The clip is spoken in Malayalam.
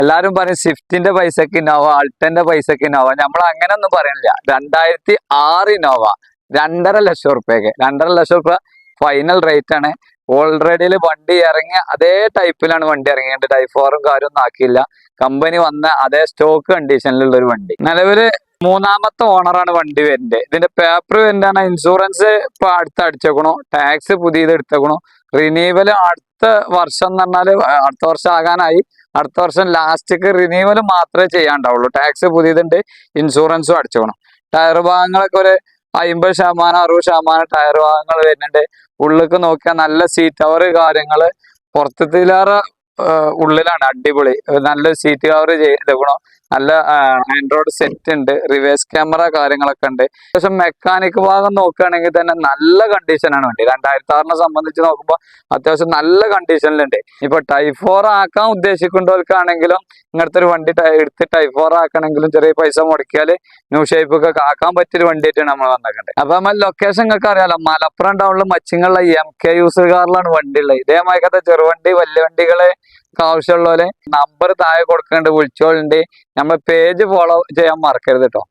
എല്ലാരും പറയും സ്വിഫ്റ്റിന്റെ പൈസക്ക് ഇന്നോവ, അൾട്ടന്റെ പൈസക്ക് ഇന്നോവ. നമ്മൾ അങ്ങനെ ഒന്നും പറയണില്ല. 2006 ഇന്നോവ 2.5 ലക്ഷം റുപ്യക്ക്, 2.5 ലക്ഷം റുപ്യ ഫൈനൽ റേറ്റ് ആണ്. ഓൾറെഡി വണ്ടി ഇറങ്ങിയ അതേ ടൈപ്പിലാണ് വണ്ടി ഇറങ്ങിയത്. ടൈപ്പ് 4ഉം കാര്യമൊന്നും ആക്കിയില്ല. കമ്പനി വന്ന അതേ സ്റ്റോക്ക് കണ്ടീഷനിലുള്ള ഒരു വണ്ടി. നിലവില് 3ാമത്തെ ഓണറാണ് വണ്ടി വരുന്നത്. ഇതിന്റെ പേപ്പർ എന്താണ്, ഇൻഷുറൻസ് ഇപ്പൊ അടിച്ചേക്കണു, ടാക്സ് പുതിയത് എടുത്തേക്കണു, റിന്യൂവൽ അടുത്ത വർഷം എന്ന് പറഞ്ഞാല് അടുത്ത വർഷം ആകാനായി. അടുത്ത വർഷം ലാസ്റ്റ്ക്ക് റിന്യൂവൽ മാത്രമേ ചെയ്യാണ്ടാവുള്ളൂ. ടാക്സ് പുതിയതുണ്ട്, ഇൻഷുറൻസും അടിച്ചേക്കണം. ടയർ ഭാഗങ്ങളൊക്കെ ഒരു 50% 60% ടയർ ഭാഗങ്ങൾ വരുന്നുണ്ട്. ഉള്ളിലേക്ക് നോക്കിയാൽ നല്ല സീറ്റ് കവർ കാര്യങ്ങള് പുറത്തിലേറെ ഉള്ളിലാണ് അടിപൊളി. നല്ലൊരു സീറ്റ് കവർ ചെയ്തേക്കണോ, നല്ല ആൻഡ്രോയിഡ് സെറ്റ് ഉണ്ട്, റിവേഴ്സ് ക്യാമറ കാര്യങ്ങളൊക്കെ ഉണ്ട്. അത്യാവശ്യം മെക്കാനിക് ഭാഗം നോക്കുകയാണെങ്കിൽ തന്നെ നല്ല കണ്ടീഷനാണ് വണ്ടി. 2006 സംബന്ധിച്ച് നോക്കുമ്പോൾ അത്യാവശ്യം നല്ല കണ്ടീഷനിലുണ്ട്. ഇപ്പൊ ടൈപ്പ് 4 ആക്കാൻ ഉദ്ദേശിക്കുന്നവർക്കാണെങ്കിലും ഇങ്ങനത്തെ ഒരു വണ്ടി എടുത്ത് ടൈപ്പ് 4 ആക്കണമെങ്കിലും ചെറിയ പൈസ മുടക്കിയാൽ ന്യൂ ഷേപ്പ് ഒക്കെ ആക്കാൻ പറ്റിയൊരു വണ്ടിയായിട്ടാണ് നമ്മൾ വന്നിട്ടുണ്ട്. അപ്പൊ നമ്മൾ ലൊക്കേഷൻ നിങ്ങൾക്ക് അറിയാലോ, മലപ്പുറം ടൗണിൽ മച്ചിങ്ങുള്ള MK യൂസർ കാറിലാണ് വണ്ടി ഉള്ളത്. ഇതേമാതിരത്തെ ചെറുവണ്ടി വലിയ വണ്ടികള് ആവശ്യമുള്ളവരെ നമ്പർ താഴെ കൊടുക്കുന്നുണ്ട്, വിളിച്ചോളുണ്ട്. നമ്മൾ പേജ് ഫോളോ ചെയ്യാൻ മറക്കരുത് കേട്ടോ.